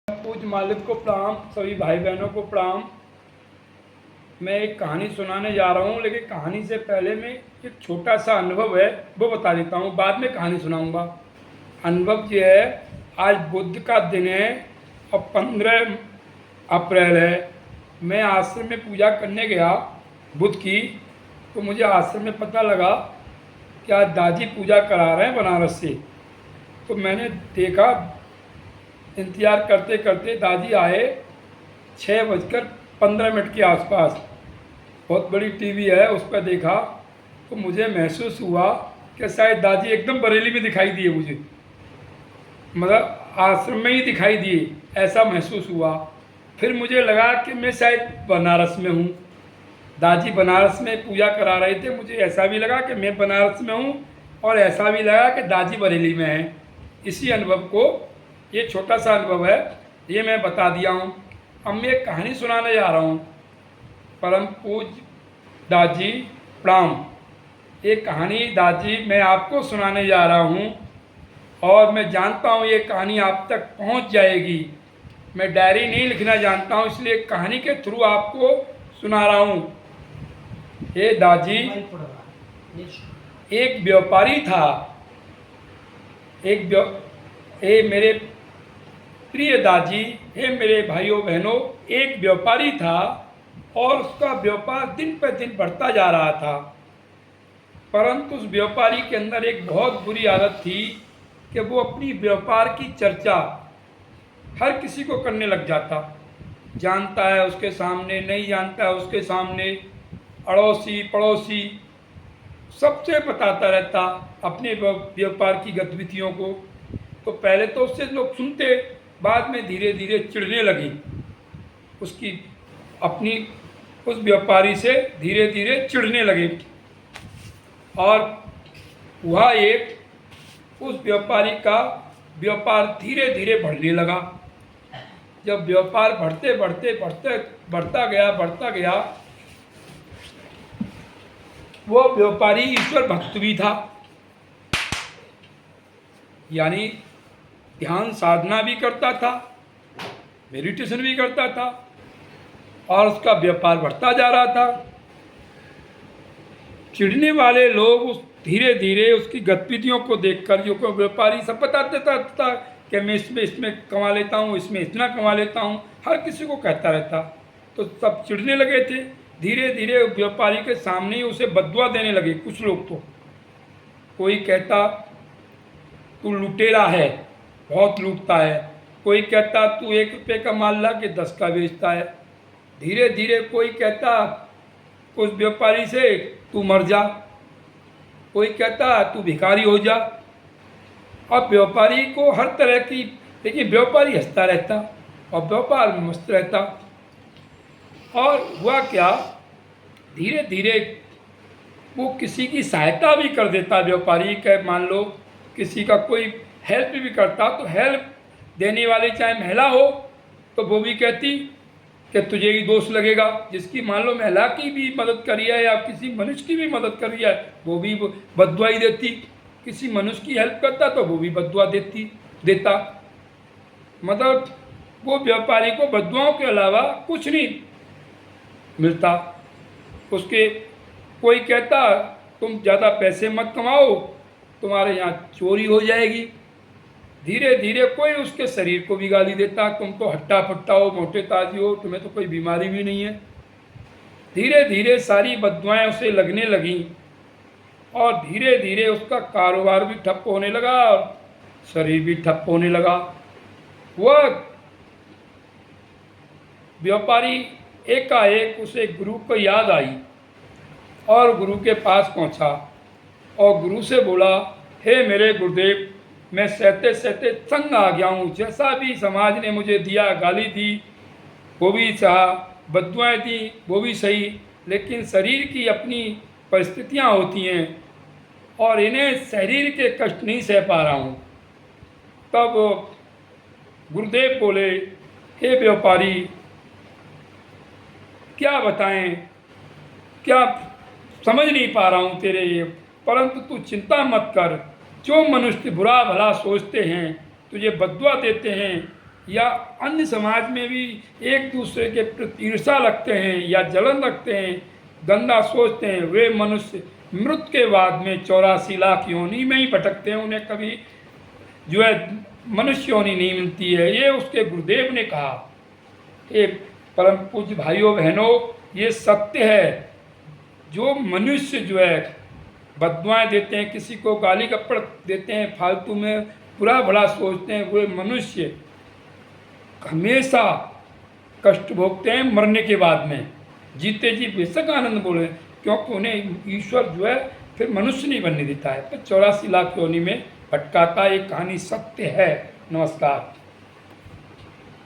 पूज्य मालिक को प्रणाम, सभी भाई बहनों को प्रणाम। मैं एक कहानी सुनाने जा रहा हूँ, लेकिन कहानी से पहले मैं एक छोटा सा अनुभव है वो बता देता हूँ, बाद में कहानी सुनाऊँगा। अनुभव ये है, आज बुध का दिन है और 15 अप्रैल है। मैं आश्रम में पूजा करने गया बुध की, तो मुझे आश्रम में पता लगा कि आज दादी पूजा करा रहे हैं बनारस से। तो मैंने देखा, इंतज़ार करते करते दादी आए 6:15 के आसपास। बहुत बड़ी टीवी है, उस पर देखा तो मुझे महसूस हुआ कि शायद दादी एकदम बरेली में दिखाई दिए मुझे, मतलब आश्रम में ही दिखाई दिए, ऐसा महसूस हुआ। फिर मुझे लगा कि मैं शायद बनारस में हूँ, दादी बनारस में पूजा करा रहे थे। मुझे ऐसा भी लगा कि मैं बनारस में हूँ और ऐसा भी लगा कि दादी बरेली में है। इसी अनुभव को, ये छोटा सा अनुभव है, ये मैं बता दिया हूँ। अब मैं एक कहानी सुनाने जा रहा हूँ। परम पूज्य दादी प्रणाम। एक कहानी दादी मैं आपको सुनाने जा रहा हूँ और मैं जानता हूँ ये कहानी आप तक पहुँच जाएगी। मैं डायरी नहीं लिखना जानता हूँ, इसलिए कहानी के थ्रू आपको सुना रहा हूँ। ये दादी, एक व्यापारी था, ये मेरे प्रिय दादी, हे मेरे भाइयों बहनों, एक व्यापारी था और उसका व्यापार दिन पर दिन बढ़ता जा रहा था। परंतु उस व्यापारी के अंदर एक बहुत बुरी आदत थी कि वो अपनी व्यापार की चर्चा हर किसी को करने लग जाता। जानता है उसके सामने, नहीं जानता है उसके सामने, अड़ोसी पड़ोसी सबसे बताता रहता अपने व्यापार की गतिविधियों को। तो पहले तो उससे लोग सुनते, बाद में धीरे धीरे चिढ़ने लगी उसकी, अपनी उस व्यापारी से धीरे धीरे चिढ़ने लगे। और वह एक उस व्यापारी का व्यापार धीरे धीरे बढ़ने लगा। जब व्यापार बढ़ता गया, वो व्यापारी ईश्वर भक्त भी था, यानी ध्यान साधना भी करता था, मेडिटेशन भी करता था और उसका व्यापार बढ़ता जा रहा था। चिढ़ने वाले लोग उस धीरे धीरे उसकी गतिविधियों को देखकर, जो को व्यापारी सब बताते था कि मैं इसमें कमा लेता हूँ, इसमें इतना कमा लेता हूँ, हर किसी को कहता रहता। तो सब चिढ़ने लगे थे। धीरे धीरे व्यापारी के सामने ही उसे बददुआ देने लगे कुछ लोग। तो कोई कहता तू लुटेरा है, बहुत लूटता है। कोई कहता तू 1 रुपये का माल ला के 10 का बेचता है। धीरे धीरे कोई कहता उस व्यापारी से तू मर जा, कोई कहता तू भिखारी हो जा। अब व्यापारी को हर तरह की, लेकिन व्यापारी हंसता रहता और व्यापार में मस्त रहता। और हुआ क्या, धीरे धीरे वो किसी की सहायता भी कर देता व्यापारी के, मान लो किसी का कोई हेल्प भी करता, तो हेल्प देने वाली चाहे महिला हो तो वो भी कहती कि तुझे ही दोष लगेगा। जिसकी मान लो महिला की भी मदद करी है या किसी मनुष्य की भी मदद करी है, वो भी बददुआ ही देती। किसी मनुष्य की हेल्प करता तो वो भी बददुआ देता। मतलब वो व्यापारी को बददुआओं के अलावा कुछ नहीं मिलता उसके। कोई कहता तुम ज़्यादा पैसे मत कमाओ, तुम्हारे यहाँ चोरी हो जाएगी। धीरे धीरे कोई उसके शरीर को भी गाली देता, तुम तो हट्टा फट्टा हो, मोटे ताजी हो, तुम्हें तो कोई बीमारी भी नहीं है। धीरे धीरे सारी बददुआएं उसे लगने लगीं और धीरे धीरे उसका कारोबार भी ठप होने लगा और शरीर भी ठप होने लगा। वह व्यापारी एकाएक उसे गुरु को याद आई और गुरु के पास पहुंचा और गुरु से बोला, हे मेरे गुरुदेव, मैं सहते सहते तंग आ गया हूँ। जैसा भी समाज ने मुझे दिया, गाली दी वो भी सहा, बददुआएं दी वो भी सही, लेकिन शरीर की अपनी परिस्थितियाँ होती हैं और इन्हें शरीर के कष्ट नहीं सह पा रहा हूँ। तब गुरुदेव बोले, हे व्यापारी, क्या बताएं, क्या समझ नहीं पा रहा हूँ तेरे ये, परंतु तू चिंता मत कर। जो मनुष्य बुरा भला सोचते हैं, तुझे बददुआ देते हैं, या अन्य समाज में भी एक दूसरे के प्रति ईर्षा रखते हैं या जलन रखते हैं, गंदा सोचते हैं, वे मनुष्य मृत के बाद में 84 लाख योनि में ही भटकते हैं, उन्हें कभी जो है मनुष्य योनि नहीं मिलती है। ये उसके गुरुदेव ने कहा। ये परम पूज्य भाइयों बहनों, ये सत्य है। जो मनुष्य जो है बददुआएं देते हैं, किसी को गाली गप्पड़ देते हैं, फालतू में बुरा भला सोचते हैं, वे मनुष्य हमेशा कष्ट भोगते हैं मरने के बाद में। जीते जी बेशक आनंद बोले, क्योंकि उन्हें ईश्वर जो है फिर मनुष्य नहीं बनने देता है, तो 84 लाख योनि में भटकाता। ये कहानी सत्य है। नमस्कार।